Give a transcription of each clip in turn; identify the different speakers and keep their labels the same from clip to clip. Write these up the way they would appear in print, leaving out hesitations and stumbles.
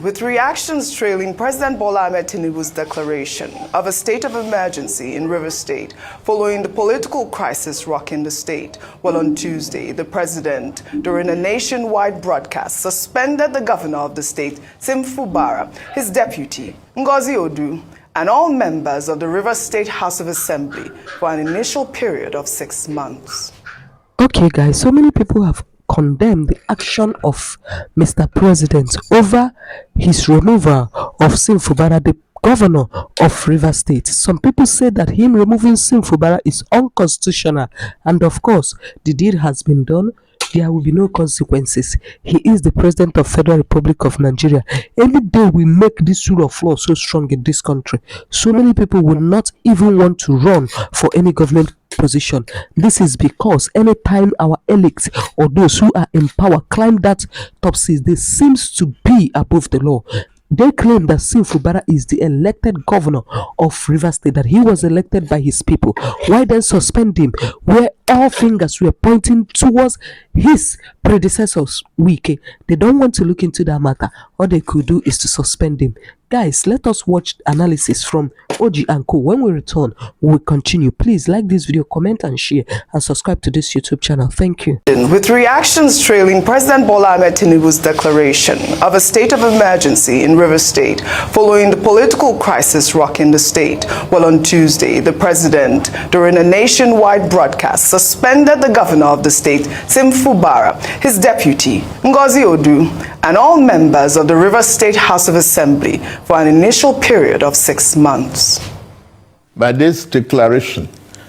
Speaker 1: with reactions trailing President Bola Ahmed Tinubu's declaration of a state of emergency in Rivers State following the political crisis rocking the state. Well, on Tuesday, the president, during a nationwide broadcast, suspended the governor of the state, fubara, his deputy, Ngozi Odu, and all members of the Rivers State House of Assembly for an initial period of 6 months.
Speaker 2: Okay, guys, so many people have condemned the action of Mr. President over his removal of fubara, the governor of Rivers State. Some people say that him removing fubara is unconstitutional, and of course, the deed has been done. There will be no consequences. He is the president of Federal Republic of Nigeria. Any day we make this rule of law so strong in this country, so many people will not even want to run for any government position. This is because anytime our elites or those who are in power climb that top seat, they seems to be above the law. They claim that fubara is the elected governor of Rivers State, that he was elected by his people. Why then suspend him, where all fingers were pointing towards his predecessors, wike? They don't want to look into that matter. All they could do is to suspend him. Guys, let us watch analysis from OG and Co. When we return, we will continue. Please like this video, comment and share, and subscribe to this YouTube channel. Thank you.
Speaker 1: With reactions trailing President Bola Ahmed Tinubu's declaration of a state of emergency in Rivers State following the political crisis rocking the state. Well, on Tuesday, the president, during a nationwide broadcast, suspended the governor of the state, fubara, his deputy, Ngozi Odu, and all members of the Rivers State House of Assembly for an initial period of 6 months.
Speaker 3: By this declaration,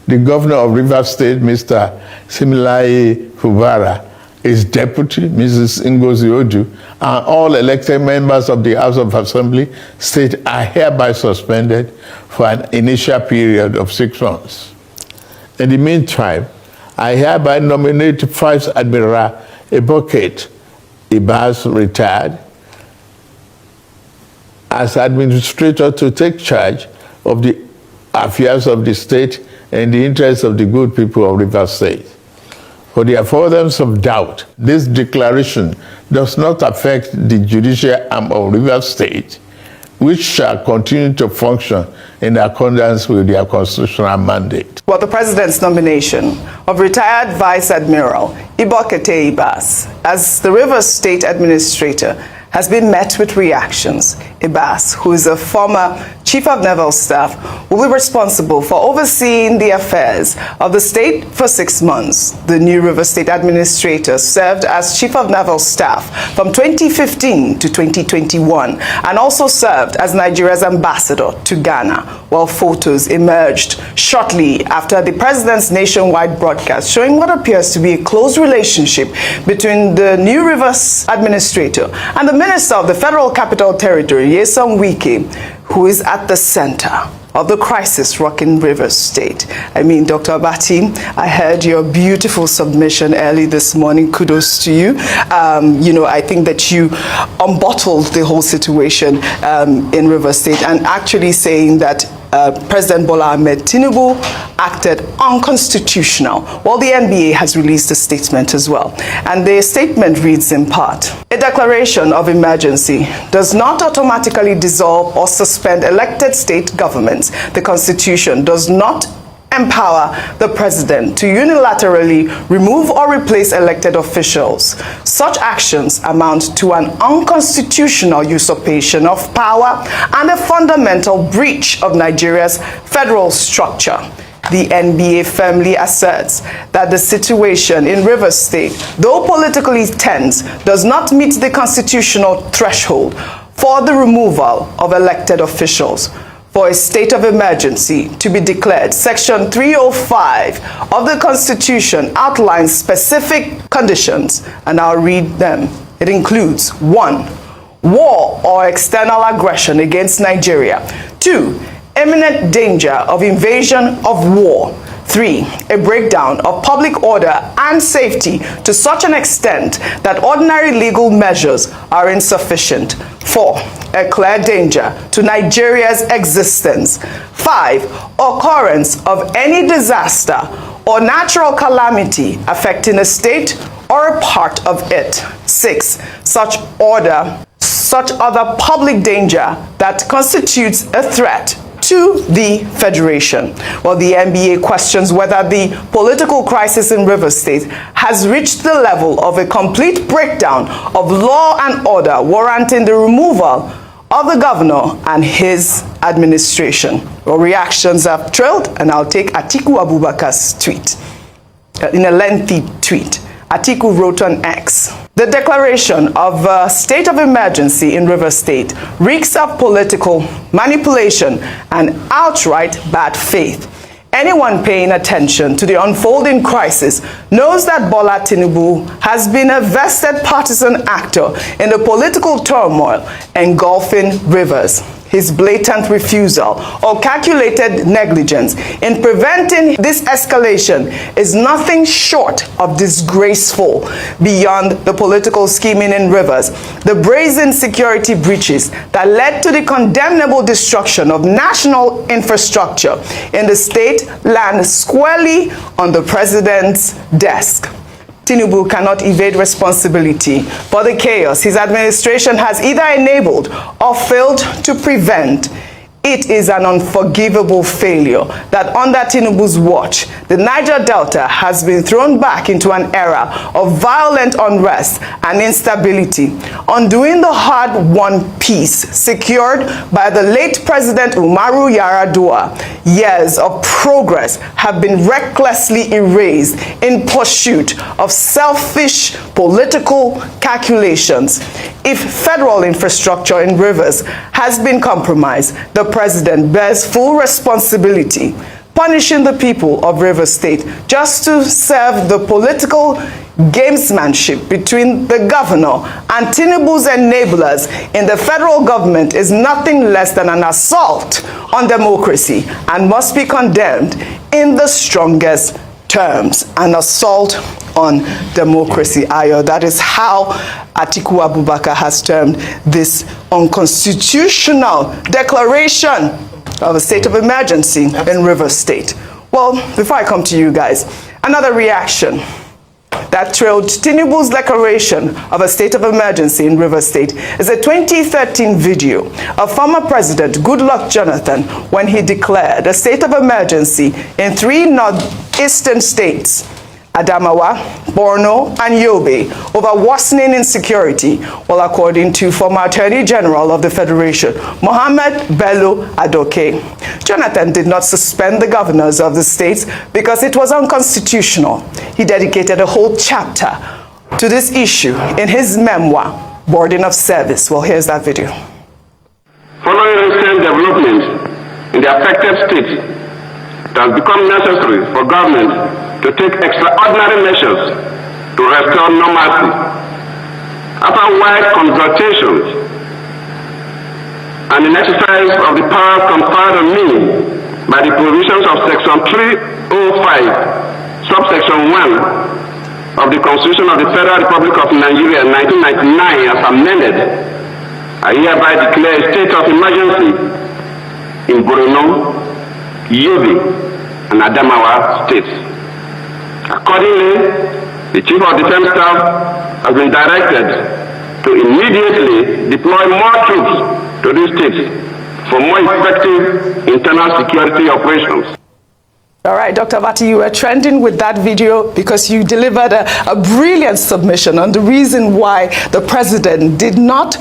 Speaker 3: the governor of Rivers State, Mr. Fubara, his deputy, Mrs. Ngozi Odu, and all elected members of the House of Assembly state are hereby suspended for an initial period of 6 months. In the meantime, I hereby nominate Vice Admiral Advocate Ibas, retired, as administrator to take charge of the affairs of the state and the interests of the good people of Rivers State. For the avoidance of doubt, this declaration does not affect the judicial arm of Rivers State, which shall continue to function in accordance with their constitutional mandate.
Speaker 1: Well, the president's nomination of retired Vice Admiral Ibokete Ibas as the Rivers State Administrator has been met with reactions. Ibas, who is a former Chief of Naval Staff, will be responsible for overseeing the affairs of the state for 6 months. The new Rivers State Administrator served as Chief of Naval Staff from 2015 to 2021 and also served as Nigeria's ambassador to Ghana, while photos emerged shortly after the president's nationwide broadcast showing what appears to be a close relationship between the new Rivers Administrator and the Minister of the Federal Capital Territory, Wike, who is at the center of the crisis rocking Rivers State. I mean, Dr. Abati, I heard your beautiful submission early this morning. Kudos to you. I think that you unbottled the whole situation in Rivers State, and actually saying that President Bola Ahmed Tinubu acted unconstitutional. Well, the NBA has released a statement as well. And the statement reads in part: a declaration of emergency does not automatically dissolve or suspend elected state governments. The Constitution does not empower the president to unilaterally remove or replace elected officials. Such actions amount to an unconstitutional usurpation of power and a fundamental breach of Nigeria's federal structure. The NBA firmly asserts that the situation in Rivers State, though politically tense, does not meet the constitutional threshold for the removal of elected officials. For a state of emergency to be declared, Section 305 of the Constitution outlines specific conditions, and I'll read them. It includes: 1, war or external aggression against Nigeria; 2, imminent danger of invasion of war; 3, a breakdown of public order and safety to such an extent that ordinary legal measures are insufficient; 4, a clear danger to Nigeria's existence; 5, occurrence of any disaster or natural calamity affecting a state or a part of it; 6, such order such other public danger that constitutes a threat to the Federation. Well, the NBA questions whether the political crisis in Rivers State has reached the level of a complete breakdown of law and order, warranting the removal of the governor and his administration. Well, reactions have trailed, and I'll take Atiku Abubakar's tweet. In a lengthy tweet, Atiku wrote on X, "The declaration of a state of emergency in Rivers State reeks of political manipulation and outright bad faith. Anyone paying attention to the unfolding crisis knows that Bola Tinubu has been a vested partisan actor in the political turmoil engulfing Rivers. His blatant refusal or calculated negligence in preventing this escalation is nothing short of disgraceful. Beyond the political scheming in Rivers, the brazen security breaches that led to the condemnable destruction of national infrastructure in the state land squarely on the president's desk. Tinubu cannot evade responsibility for the chaos his administration has either enabled or failed to prevent. It is an unforgivable failure that under Tinubu's watch, the Niger Delta has been thrown back into an era of violent unrest and instability, undoing the hard-won peace secured by the late President Umaru Yar'Adua. Years of progress have been recklessly erased in pursuit of selfish political calculations. If federal infrastructure in Rivers has been compromised, the president bears full responsibility, punishing the people of Rivers State just to serve the political gamesmanship between the governor and Tinubu's enablers in the federal government is nothing less than an assault on democracy and must be condemned in the strongest terms. An assault on democracy, Ayo. That is how Atiku Abubakar has termed this unconstitutional declaration of a state of emergency in Rivers State. Well, before I come to you guys, another reaction that trailed Tinubu's declaration of a state of emergency in Rivers State is a 2013 video of former President Goodluck Jonathan when he declared a state of emergency in 3 northeastern states, Adamawa, Borno, and Yobe, over worsening insecurity. Well, according to former Attorney General of the Federation, Mohammed Bello Adoke, Jonathan did not suspend the governors of the states because it was unconstitutional. He dedicated a whole chapter to this issue in his memoir, Burden of Service. Well, here's that video.
Speaker 4: Following recent developments in the affected states, it has become necessary for government to take extraordinary measures to restore normalcy. After wide consultations and in exercise of the power conferred on me by the provisions of Section 305, subsection 1 of the Constitution of the Federal Republic of Nigeria, 1999, as amended, I hereby declare a state of emergency in Borno, Yobe, and Adamawa states. Accordingly, the Chief of Defense Staff has been directed to immediately deploy more troops to these states for more effective internal security operations.
Speaker 1: All right, Dr. Vati, you were trending with that video because you delivered a brilliant submission on the reason why the president did not,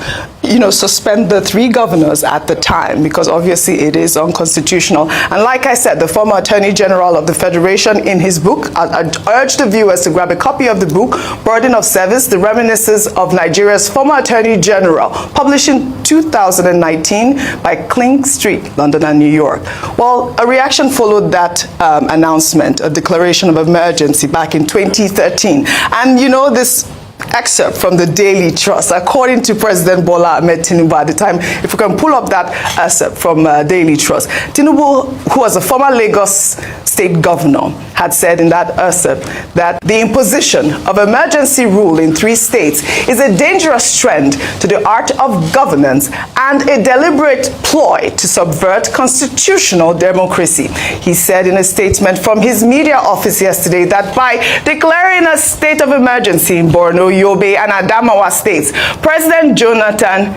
Speaker 1: suspend the 3 governors at the time, because obviously it is unconstitutional. And like I said, the former Attorney General of the Federation, in his book, I urge the viewers to grab a copy of the book, Burden of Service, The Reminiscences of Nigeria's Former Attorney General, published in 2019 by Clink Street, London and New York. Well, a reaction followed that announcement, a declaration of emergency back in 2013. And this excerpt from the Daily Trust, according to President Bola Ahmed Tinubu at the time, if we can pull up that excerpt from Daily Trust, Tinubu, who was a former Lagos state governor, had said in that excerpt that the imposition of emergency rule in 3 states is a dangerous trend to the art of governance and a deliberate ploy to subvert constitutional democracy. He said in a statement from his media office yesterday that by declaring a state of emergency in Borno, Yobe, and Adamawa states, President Jonathan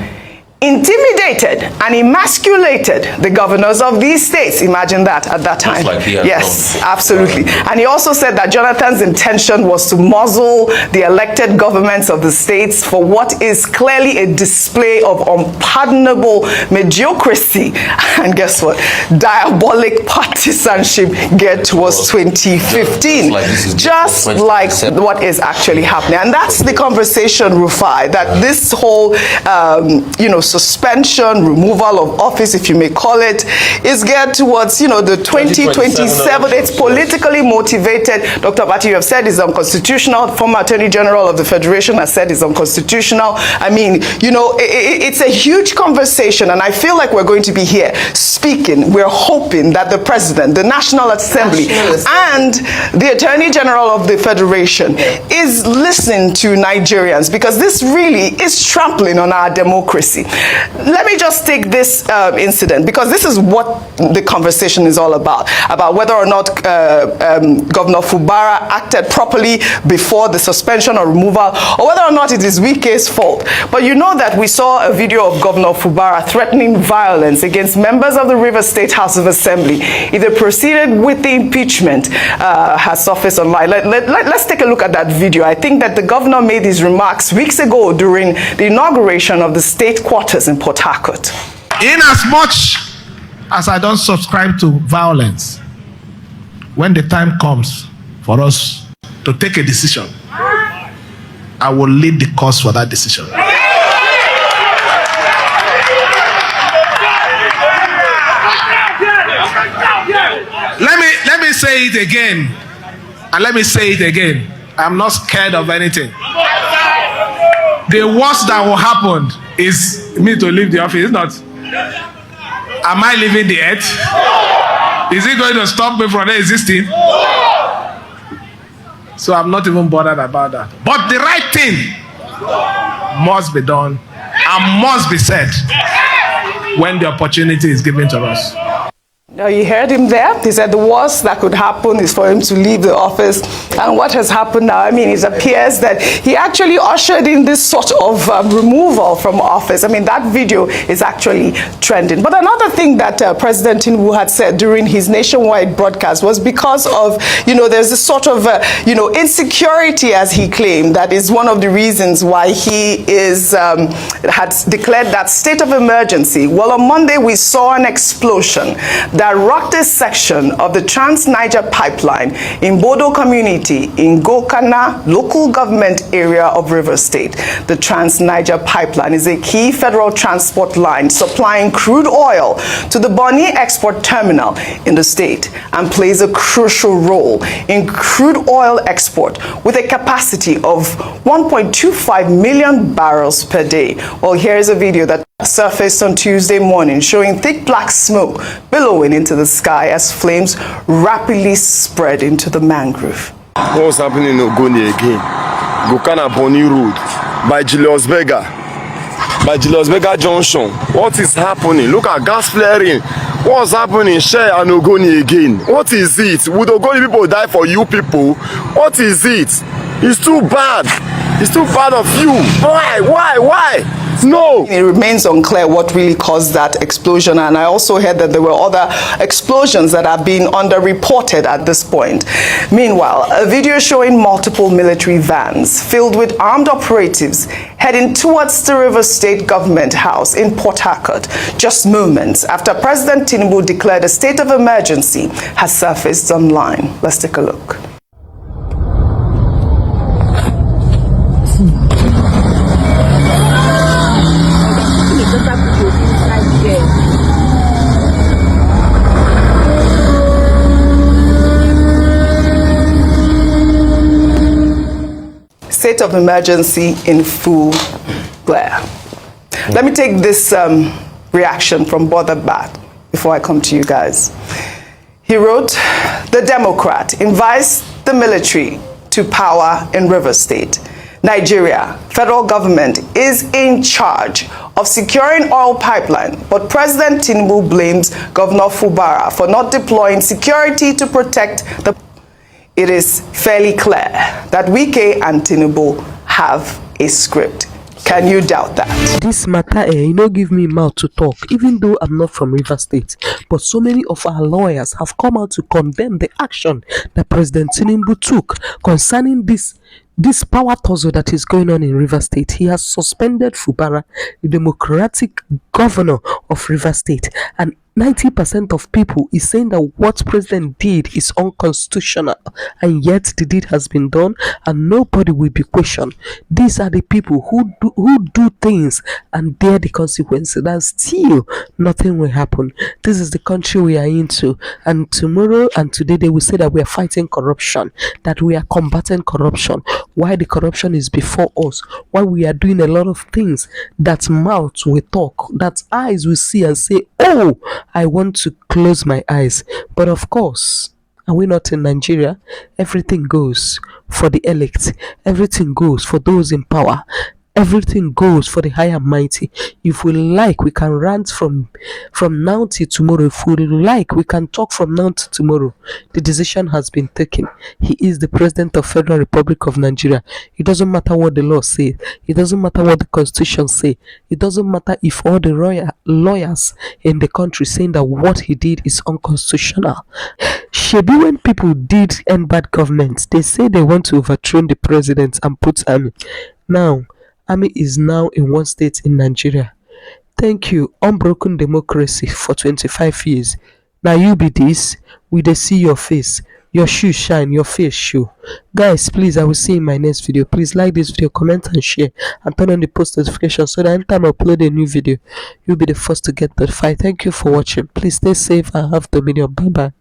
Speaker 1: intimidated and emasculated the governors of these states. Imagine that at that time.
Speaker 5: Like
Speaker 1: yes, absolutely. And he also said that Jonathan's intention was to muzzle the elected governments of the states for what is clearly a display of unpardonable mediocrity and guess what? Diabolic partisanship geared towards 2015. Just like what is actually happening. And that's the conversation, Rufai, that this whole, suspension, removal of office, if you may call it, is geared towards, the 2027. It's politically motivated. Dr. Bati, you have said it's unconstitutional. Former Attorney General of the Federation has said it's unconstitutional. I mean, it's a huge conversation, and I feel like we're going to be here speaking. We're hoping that the President, the National Assembly, and the Attorney General of the Federation is listening to Nigerians, because this really is trampling on our democracy. Let me just take this incident, because this is what the conversation is all about whether or not Governor Fubara acted properly before the suspension or removal, or whether or not it is Wike's fault. But you know that we saw a video of Governor Fubara threatening violence against members of the Rivers State House of Assembly if they proceeded with the impeachment has surfaced online. Let's take a look at that video. I think that the governor made these remarks weeks ago during the inauguration of the state quarters in Port Harcourt.
Speaker 6: In as much as I don't subscribe to violence, when the time comes for us to take a decision, I will lead the cause for that decision. Let me say it again, and let me say it again. I'm not scared of anything. The worst that will happen is me to leave the office. It's not. Am I leaving the earth? Is it going to stop me from existing? So I'm not even bothered about that. But the right thing must be done and must be said when the opportunity is given to us.
Speaker 1: Now, you heard him there. He said the worst that could happen is for him to leave the office. And what has happened now? I mean, it appears that he actually ushered in this sort of removal from office. I mean, that video is actually trending. But another thing that President Tinubu had said during his nationwide broadcast was because of, there's this sort of, insecurity, as he claimed, that is one of the reasons why he had declared that state of emergency. Well, on Monday, we saw an explosion that rocked a section of the Trans-Niger pipeline in Bodo community in Gokana local government area of Rivers State. The Trans-Niger pipeline is a key federal transport line supplying crude oil to the Bonny export terminal in the state and plays a crucial role in crude oil export with a capacity of 1.25 million barrels per day. Well, here's a video that surfaced on Tuesday morning showing thick black smoke billowing into the sky as flames rapidly spread into the mangrove.
Speaker 7: What's happening in Ogoni again? Gokana Bonny Road by Julius Berger Junction. What is happening? Look at gas flaring. What's happening in Share and Ogoni again? What is it? Would Ogoni people die for you people? What is it? It's too bad. It's too bad of you. Why? No.
Speaker 1: It remains unclear what really caused that explosion, and I also heard that there were other explosions that are being underreported at this point. Meanwhile, a video showing multiple military vans filled with armed operatives heading towards the Rivers State Government House in Port Harcourt just moments after President Tinubu declared a state of emergency has surfaced online. Let's take a look. State of emergency in full glare. Let me take this reaction from Brother Bat before I come to you guys. He wrote, "The Democrat invites the military to power in Rivers State. Nigeria, federal government is in charge of securing oil pipeline, but President Tinubu blames Governor Fubara for not deploying security to protect the..." It is fairly clear that Wike and Tinubu have a script. Can you doubt that?
Speaker 2: This matter, you know, give me mouth to talk, even though I'm not from River State. But so many of our lawyers have come out to condemn the action that President Tinubu took concerning this power tussle that is going on in River State. He has suspended Fubara, the democratic governor of River State, and 90% of people is saying that what president did is unconstitutional, and yet the deed has been done and nobody will be questioned. These are the people who do things and bear the consequences, and still nothing will happen. This is the country we are into, and tomorrow and today they will say that we are fighting corruption, that we are combating corruption. Why the corruption is before us, why we are doing a lot of things that mouth will talk, that eyes will see and say, oh, I want to close my eyes. But of course, are we not in Nigeria? Everything goes for the elect, everything goes for those in power, everything goes for the high and mighty. If we like, we can rant from now till tomorrow. If we like, we can talk from now to tomorrow. The decision has been taken. He is the president of Federal Republic of Nigeria. It doesn't matter what the law says. It doesn't matter what the constitution say. It doesn't matter if all the lawyers in the country saying that what he did is unconstitutional. Shebi, when people did end bad government, they say they want to overthrow the president and put army. Now, army is now in one state in Nigeria. Thank you, unbroken democracy for 25 years. Now you be this, we dey see your face, your shoe shine, your face show. Guys, please, I will see you in my next video. Please like this video, comment and share, and turn on the post notification so that anytime I upload a new video, you'll be the first to get notified. Thank you for watching. Please stay safe and have dominion. Bye bye.